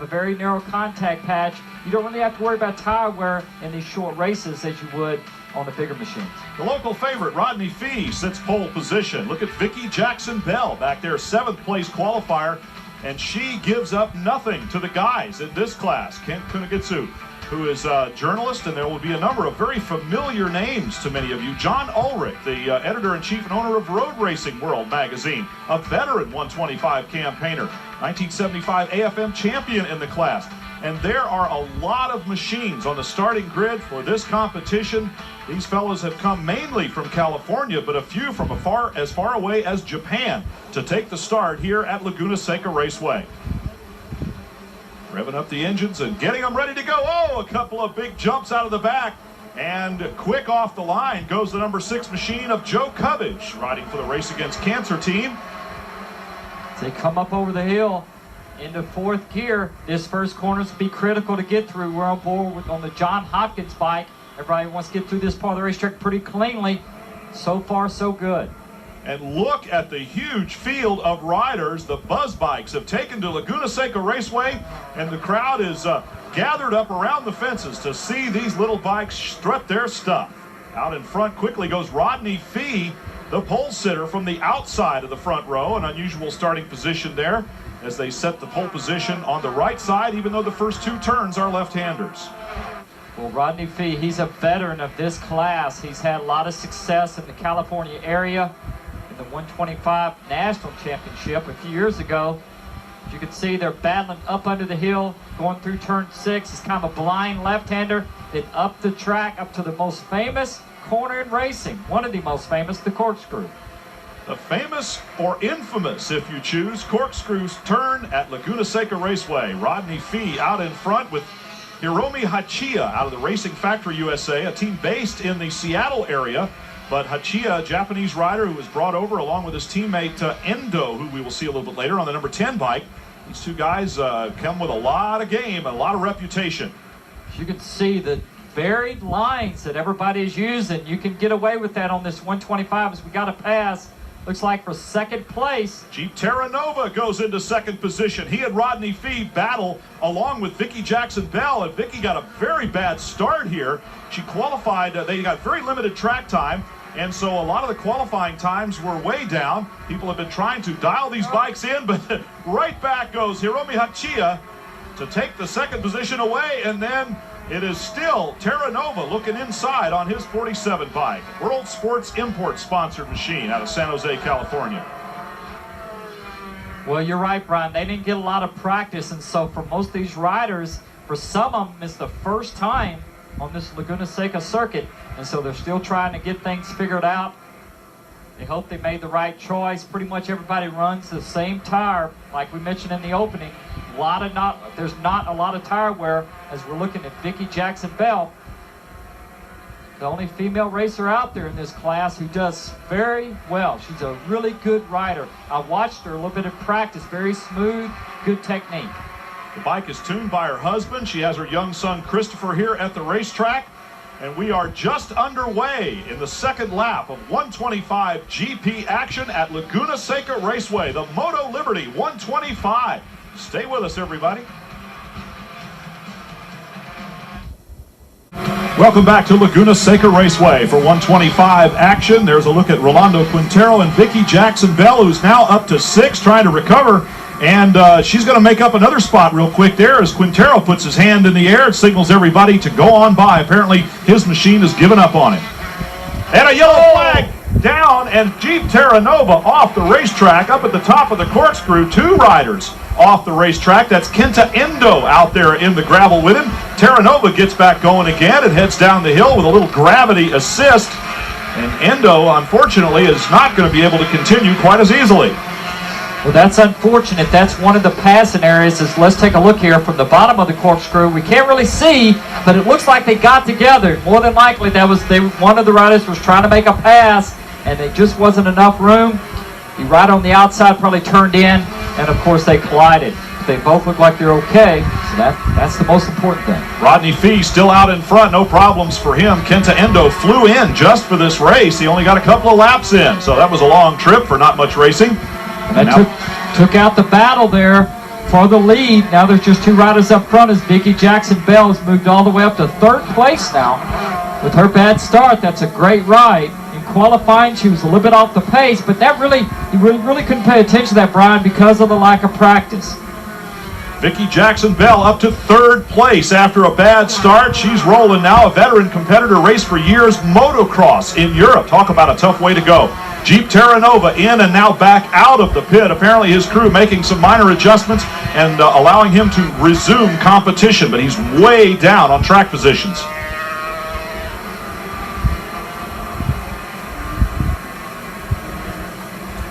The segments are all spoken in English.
A very narrow contact patch. You don't really have to worry about tire wear in these short races as you would on the bigger machines. The local favorite, Rodney Fee, sits pole position. Look at Vicky Jackson-Bell back there, 7th place qualifier, and she gives up nothing to the guys in this class. Kent Kunigitsu, who is a journalist, and there will be a number of very familiar names to many of you. John Ulrich, the editor-in-chief and owner of Road Racing World magazine, a veteran 125 campaigner, 1975 AFM champion in the class. And there are a lot of machines on the starting grid for this competition. These fellows have come mainly from California, but a few from as far away as Japan to take the start here at Laguna Seca Raceway. Revving up the engines and getting them ready to go. Oh, a couple of big jumps out of the back. And quick off the line goes the number 6 machine of Joe Cubbage, riding for the Race Against Cancer team. They come up over the hill into 4th gear. This first corner will be critical to get through. We're on board on the John Hopkins bike. Everybody wants to get through this part of the racetrack pretty cleanly. So far, so good. And look at the huge field of riders the Buzz Bikes have taken to Laguna Seca Raceway, and the crowd is gathered up around the fences to see these little bikes strut their stuff. Out in front quickly goes Rodney Fee, the pole sitter from the outside of the front row. An unusual starting position there as they set the pole position on the right side, even though the first 2 turns are left-handers. Well, Rodney Fee, he's a veteran of this class. He's had a lot of success in the California area. In the 125 National Championship a few years ago. As you can see, they're battling up under the hill, going through turn 6. He's kind of a blind left-hander. Then up the track, up to the most famous corner in racing, one of the most famous, the corkscrew. The famous or infamous, if you choose, corkscrews turn at Laguna Seca Raceway. Rodney Fee out in front with Hiromi Hachiya out of the Racing Factory USA, a team based in the Seattle area. But Hachiya, a Japanese rider who was brought over along with his teammate Endo, who we will see a little bit later on the number 10 bike. These 2 guys come with a lot of game and a lot of reputation. You can see the varied lines that everybody is using. You can get away with that on this 125 as we got a pass. Looks like for 2nd place. Jeep Terranova goes into 2nd position. He and Rodney Fee battle along with Vicky Jackson-Bell, and Vicky got a very bad start here. She qualified, they got very limited track time, and so a lot of the qualifying times were way down. People have been trying to dial these bikes in, but right back goes Hiromi Hachiya to take the 2nd position away, and then it is still Terranova looking inside on his 47 bike. World Sports Import sponsored machine out of San Jose, California. Well, you're right, Brian. They didn't get a lot of practice, and so for most of these riders, for some of them, it's the first time on this Laguna Seca circuit, and so they're still trying to get things figured out. They hope they made the right choice. Pretty much everybody runs the same tire, like we mentioned in the opening. There's not a lot of tire wear as we're looking at Vicky Jackson-Bell, the only female racer out there in this class who does very well. She's a really good rider. I watched her a little bit in practice, very smooth, good technique. The bike is tuned by her husband. She has her young son Christopher here at the racetrack. And we are just underway in the 2nd lap of 125 GP action at Laguna Seca Raceway, the Moto Liberty 125. Stay with us, everybody. Welcome back to Laguna Seca Raceway for 125 action. There's a look at Rolando Quintero and Vicky Jackson-Bell, who's now up to 6, trying to recover. And she's going to make up another spot real quick there as Quintero puts his hand in the air and signals everybody to go on by. Apparently, his machine has given up on him. And a yellow flag down, and Jeep Terranova off the racetrack up at the top of the corkscrew. 2 riders off the racetrack. That's Kenta Endo out there in the gravel with him. Terranova gets back going again and heads down the hill with a little gravity assist. And Endo, unfortunately, is not going to be able to continue quite as easily. Well, that's unfortunate. That's one of the passing areas. Let's take a look here from the bottom of the corkscrew. We can't really see, but it looks like they got together. More than likely, one of the riders was trying to make a pass, and there just wasn't enough room. The rider on the outside probably turned in, and of course they collided. They both look like they're okay, so that's the most important thing. Rodney Fee still out in front, no problems for him. Kenta Endo flew in just for this race. He only got a couple of laps in, so that was a long trip for not much racing. And that took out the battle there for the lead. Now there's just 2 riders up front as Vicky Jackson-Bell has moved all the way up to 3rd place now. With her bad start, that's a great ride. In qualifying, she was a little bit off the pace, but that you really couldn't pay attention to that, Brian, because of the lack of practice. Vicky Jackson-Bell up to 3rd place after a bad start. She's rolling now. A veteran competitor, raced for years motocross in Europe. Talk about a tough way to go. Jeep Terranova in and now back out of the pit. Apparently his crew making some minor adjustments and allowing him to resume competition, but he's way down on track positions.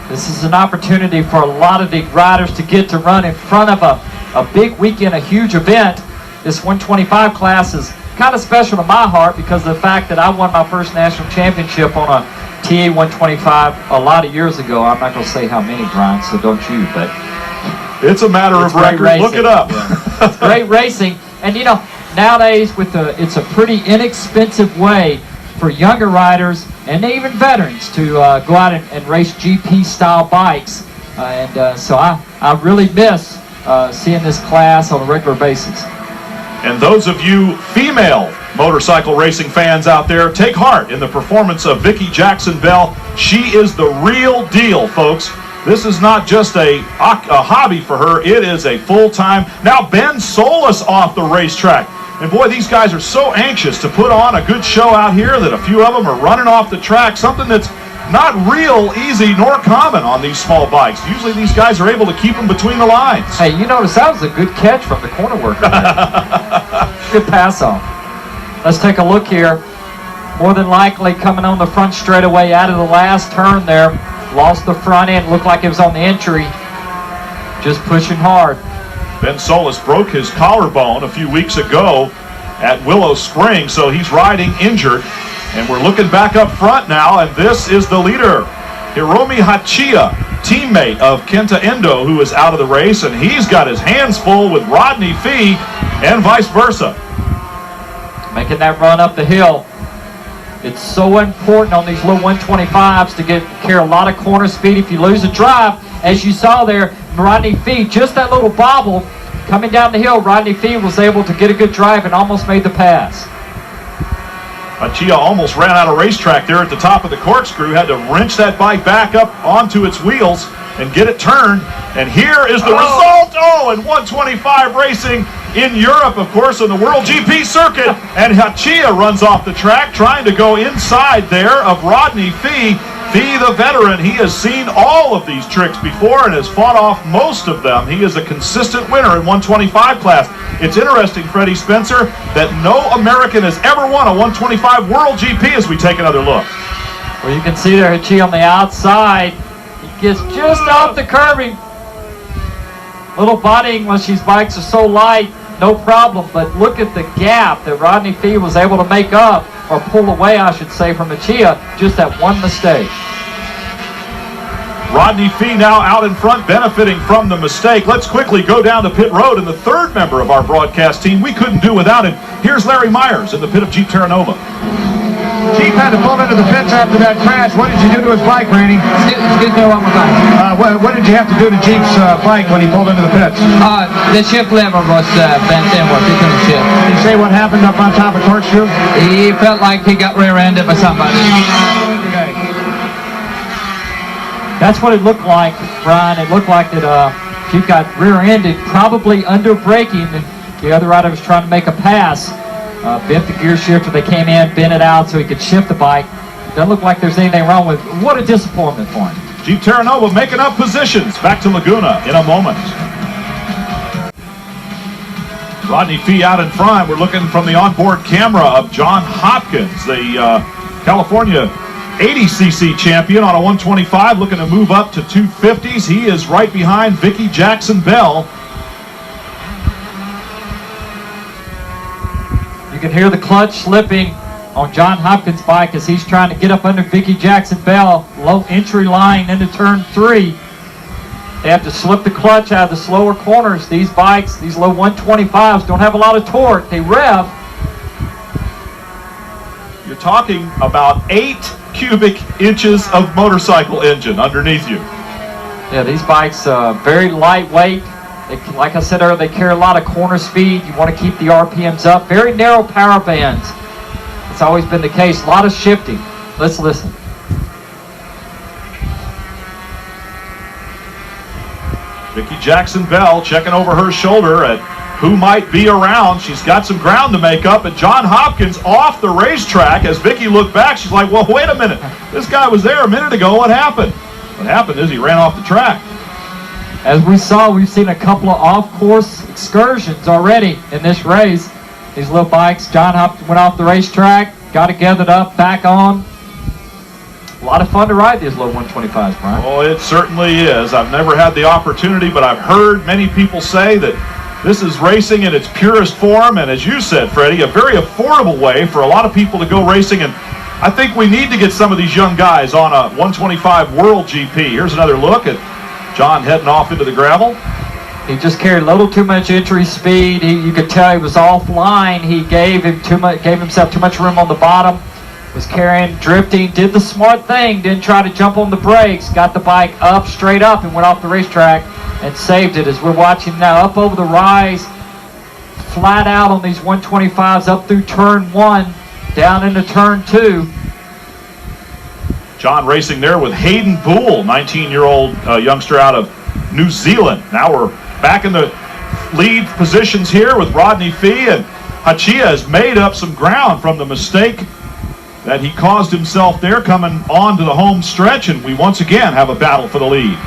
This is an opportunity for a lot of the riders to get to run in front of a big weekend, a huge event. This 125 class is kind of special to my heart because of the fact that I won my first national championship on a TA 125 a lot of years ago. I'm not going to say how many, Brian, so don't you, but it's a matter of record. Look it up. Yeah. It's great racing. And you know, nowadays it's a pretty inexpensive way for younger riders and even veterans to go out and race GP style bikes. So I really miss seeing this class on a regular basis. And those of you female motorcycle racing fans out there, take heart in the performance of Vicky Jackson-Bell. She is the real deal, folks. This is not just a hobby for her. It is a full-time. Now Ben Solis off the racetrack. And boy, these guys are so anxious to put on a good show out here that a few of them are running off the track, something that's not real easy nor common on these small bikes. Usually these guys are able to keep them between the lines. Hey, you notice that was a good catch from the corner worker. Good pass on. Let's take a look here. More than likely coming on the front straightaway out of the last turn there. Lost the front end, looked like it was on the entry. Just pushing hard. Ben Solis broke his collarbone a few weeks ago at Willow Spring, so he's riding injured. And we're looking back up front now, and this is the leader, Hiromi Hachiya, teammate of Kenta Endo, who is out of the race, and he's got his hands full with Rodney Fee and vice versa. Making that run up the hill. It's so important on these low 125s to carry a lot of corner speed. If you lose a drive, as you saw there, Rodney Fee, just that little bobble coming down the hill, Rodney Fee was able to get a good drive and almost made the pass. Hachiya almost ran out of racetrack there at the top of the corkscrew, had to wrench that bike back up onto its wheels and get it turned. And here is the result. And 125 racing in Europe, of course, on the World GP circuit. And Hachiya runs off the track trying to go inside there of Rodney Fee. Fee, the veteran, he has seen all of these tricks before and has fought off most of them. He is a consistent winner in 125 class. It's interesting, Freddie Spencer, that no American has ever won a 125 World GP as we take another look. Well, you can see there Hachiya on the outside. He gets just off the curbing. Little bodying when these bikes are so light, no problem. But look at the gap that Rodney Fee was able to make up, or pull away, I should say, from Hachiya, just that one mistake. Rodney Fee now out in front, benefiting from the mistake. Let's quickly go down to pit road, and the third member of our broadcast team, we couldn't do without him. Here's Larry Myers in the pit of Jeep Terranova. Jeep had to pull into the pits after that crash. What did you do to his bike, Randy? Excuse me one more time. What did you have to do to Jeep's bike when he pulled into the pits? The shift lever was bent inward. He couldn't shift. Did you say what happened up on top of corkscrew? He felt like he got rear-ended by somebody. Okay. That's what it looked like, Brian. It looked like that Jeep got rear-ended, probably under braking. The other rider was trying to make a pass. Bent the gear shifter. They came in, bent it out so he could shift the bike. Doesn't look like there's anything wrong with it. What a disappointment for him. Jeep Terranova making up positions. Back to Laguna in a moment. Rodney Fee out in front. We're looking from the onboard camera of John Hopkins, the California 80cc champion on a 125, looking to move up to 250s. He is right behind Vicky Jackson-Bell. You can hear the clutch slipping on John Hopkins' bike as he's trying to get up under Vicky Jackson-Bell. Low entry line into turn 3. They have to slip the clutch out of the slower corners. These bikes, these low 125s, don't have a lot of torque. They rev. You're talking about 8 cubic inches of motorcycle engine underneath you. Yeah, these bikes very lightweight. Like I said earlier, they carry a lot of corner speed. You want to keep the RPMs up. Very narrow power bands. It's always been the case. A lot of shifting. Let's listen. Vicky Jackson-Bell checking over her shoulder at who might be around. She's got some ground to make up, and John Hopkins off the racetrack. As Vicky looked back, she's like, well, wait a minute. This guy was there a minute ago. What happened? What happened is he ran off the track. As we saw, we've seen a couple of off-course excursions already in this race. These little bikes, John Hopkins went off the racetrack, got it gathered up, back on. A lot of fun to ride these little 125s, Brian. Oh, it certainly is. I've never had the opportunity, but I've heard many people say that this is racing in its purest form, and as you said, Freddie, a very affordable way for a lot of people to go racing, and I think we need to get some of these young guys on a 125 World GP. Here's another look at John heading off into the gravel. He just carried a little too much entry speed. You could tell he was offline. He gave himself too much room on the bottom. Was carrying, drifting, did the smart thing, didn't try to jump on the brakes, got the bike up, straight up, and went off the racetrack and saved it. As we're watching now, up over the rise, flat out on these 125s, up through turn 1, down into turn 2. John racing there with Hayden Boole, 19-year-old youngster out of New Zealand. Now we're back in the lead positions here with Rodney Fee, and Hachia has made up some ground from the mistake that he caused himself there coming on to the home stretch, and we once again have a battle for the lead.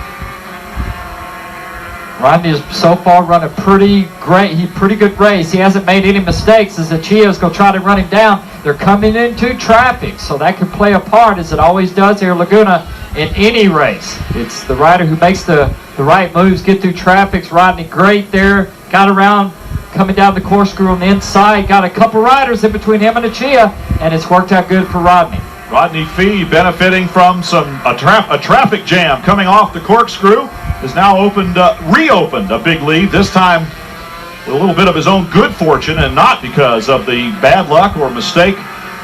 Rodney has so far run a pretty good race. He hasn't made any mistakes as Hachia's going to try to run him down. They're coming into traffic, so that could play a part, as it always does here at Laguna in any race. It's the rider who makes the right moves, get through traffic. Rodney great there, got around, coming down the corkscrew on the inside, got a couple riders in between him and Hachia, and it's worked out good for Rodney. Rodney Fee benefiting from a traffic jam coming off the corkscrew, has now reopened a big lead, this time with a little bit of his own good fortune and not because of the bad luck or mistake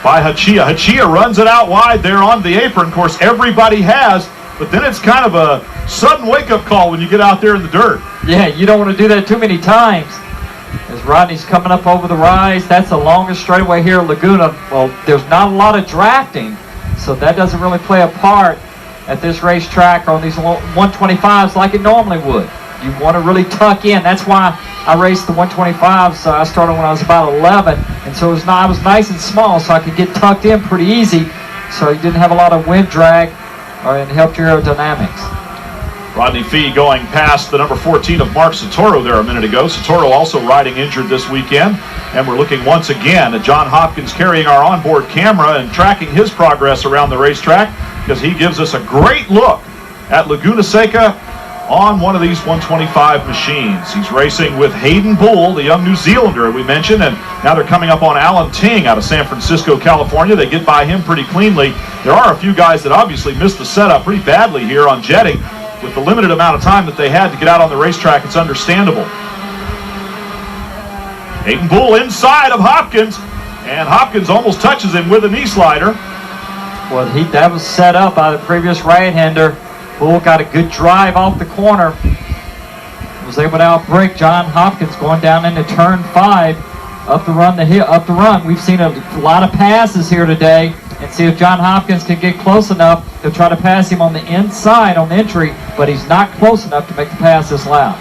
by Hachia. Hachia runs it out wide there on the apron. Of course, everybody has, but then it's kind of a sudden wake-up call when you get out there in the dirt. Yeah, you don't want to do that too many times. As Rodney's coming up over the rise, that's the longest straightaway here at Laguna. Well, there's not a lot of drafting, so that doesn't really play a part at this racetrack on these 125s like it normally would. You want to really tuck in. That's why I raced the 125s. I started when I was about 11, and so I was nice and small, so I could get tucked in pretty easy, so you didn't have a lot of wind drag, and it helped your aerodynamics. Rodney Fee going past the number 14 of Mark Sotoro there a minute ago. Sotoro also riding injured this weekend. And we're looking once again at John Hopkins carrying our onboard camera and tracking his progress around the racetrack, because he gives us a great look at Laguna Seca on one of these 125 machines. He's racing with Hayden Boole, the young New Zealander we mentioned, and now they're coming up on Alan Ting out of San Francisco, California. They get by him pretty cleanly. There are a few guys that obviously missed the setup pretty badly here on jetting. With the limited amount of time that they had to get out on the racetrack, it's understandable. Hayden Boole inside of Hopkins, and Hopkins almost touches him with a knee slider. Well, that was set up by the previous right-hander. Boole got a good drive off the corner. Was able to outbrake John Hopkins going down into turn 5, up the run. We've seen a lot of passes here today, and see if John Hopkins can get close enough. They'll try to pass him on the inside on the entry, but he's not close enough to make the pass this loud.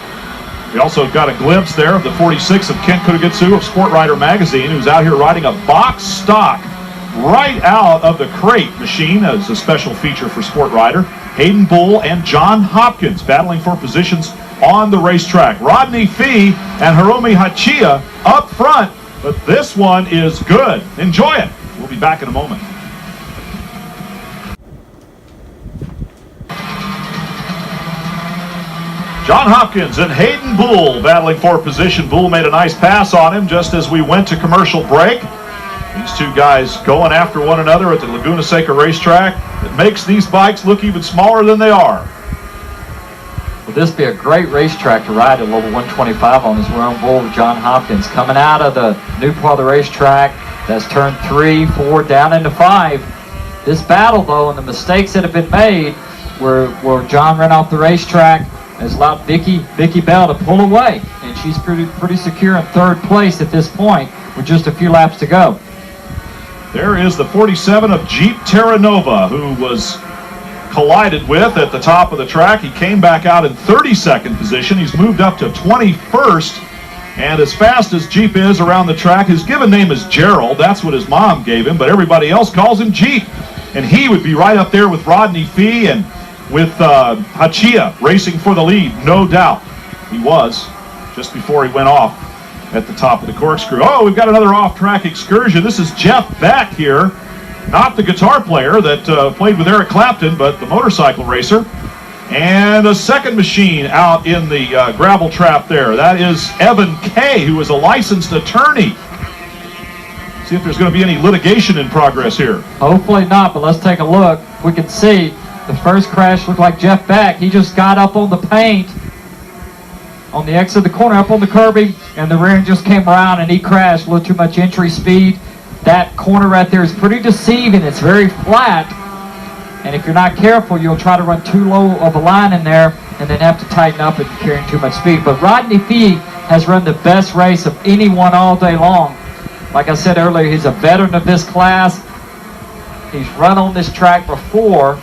We also got a glimpse there of the 46 of Kent Kutagitsu of Sport Rider Magazine, who's out here riding a box stock right out of the crate machine as a special feature for Sport Rider. Hayden Boole and John Hopkins battling for positions on the racetrack. Rodney Fee and Hiromi Hachia up front, but this one is good. Enjoy it. We'll be back in a moment. John Hopkins and Hayden Boole battling for position. Boole made a nice pass on him just as we went to commercial break. These two guys going after one another at the Laguna Seca racetrack. It makes these bikes look even smaller than they are. Will this be a great racetrack to ride at level 125 on, as we're on board with John Hopkins coming out of the new part of the racetrack. That's turn 3, 4, down into 5. This battle, though, and the mistakes that have been made where John ran off the racetrack, has allowed Vicky Bell to pull away, and she's pretty secure in third place at this point with just a few laps to go. There is the 47 of Geep Terranova, who was collided with at the top of the track. He came back out in 32nd position. He's moved up to 21st, and as fast as Geep is around the track, his given name is Gerald. That's what his mom gave him, but everybody else calls him Geep. And he would be right up there with Rodney Fee and with Hachia racing for the lead, no doubt. He was just before he went off at the top of the corkscrew. Oh, we've got another off-track excursion. This is Jeff Beck here, not the guitar player that played with Eric Clapton, but the motorcycle racer. And a second machine out in the gravel trap there. That is Evan Kay, who is a licensed attorney. See if there's going to be any litigation in progress here. Hopefully not, but let's take a look. We can see the first crash looked like Jeff Beck. He just got up on the paint on the exit of the corner, up on the curbing, and the rear end just came around and he crashed. A little too much entry speed. That corner right there is pretty deceiving. It's very flat, and if you're not careful, you'll try to run too low of a line in there and then have to tighten up and carrying too much speed. But Rodney Fee has run the best race of anyone all day long. Like I said earlier, he's a veteran of this class. He's run on this track before,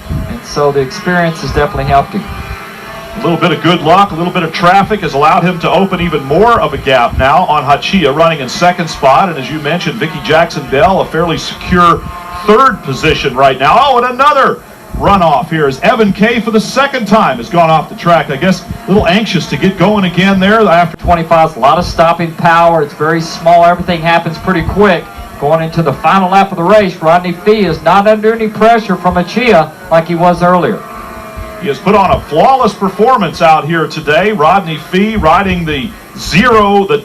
and so the experience has definitely helped him. A little bit of good luck, a little bit of traffic has allowed him to open even more of a gap now on Hachia, running in second spot. And as you mentioned, Vicky Jackson-Bell, a fairly secure third position right now. Oh, and another runoff here as Evan Kay for the second time has gone off the track. I guess a little anxious to get going again there after 25. A lot of stopping power. It's very small. Everything happens pretty quick. Going into the final lap of the race, Rodney Fee is not under any pressure from Hachia like he was earlier. He has put on a flawless performance out here today. Rodney Fee riding the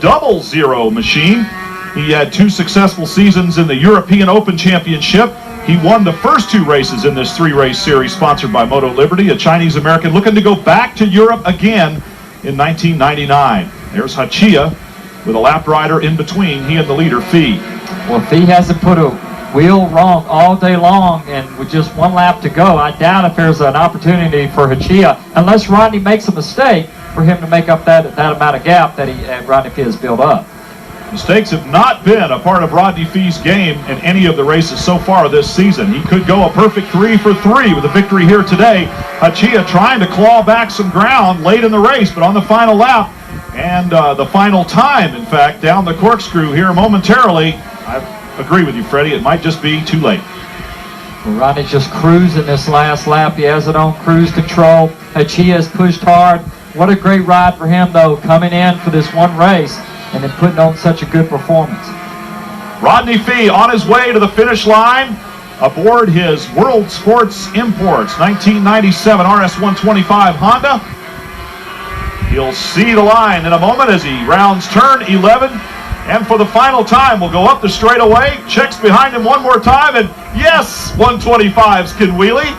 double zero machine. He had 2 successful seasons in the European Open Championship. He won the first 2 races in this 3-race series sponsored by Moto Liberty, a Chinese-American looking to go back to Europe again in 1999. There's Hachia with a lap rider in between he and the leader, Fee. Well, if he hasn't put a wheel wrong all day long and with just 1 lap to go, I doubt if there's an opportunity for Hachia, unless Rodney makes a mistake, for him to make up that amount of gap that Rodney Fee has built up. Mistakes have not been a part of Rodney Fee's game in any of the races so far this season. He could go a perfect 3 for 3 with a victory here today. Hachia trying to claw back some ground late in the race, but on the final lap and the final time, in fact, down the corkscrew here momentarily, I agree with you, Freddie. It might just be too late. Well, Rodney's just cruising this last lap. He has it on cruise control. Hachia has pushed hard. What a great ride for him, though, coming in for this one race and then putting on such a good performance. Rodney Fee on his way to the finish line aboard his World Sports Imports 1997 RS-125 Honda. He'll see the line in a moment as he rounds turn 11. And for the final time, we'll go up the straightaway, checks behind him one more time, and yes, 125s can wheelie.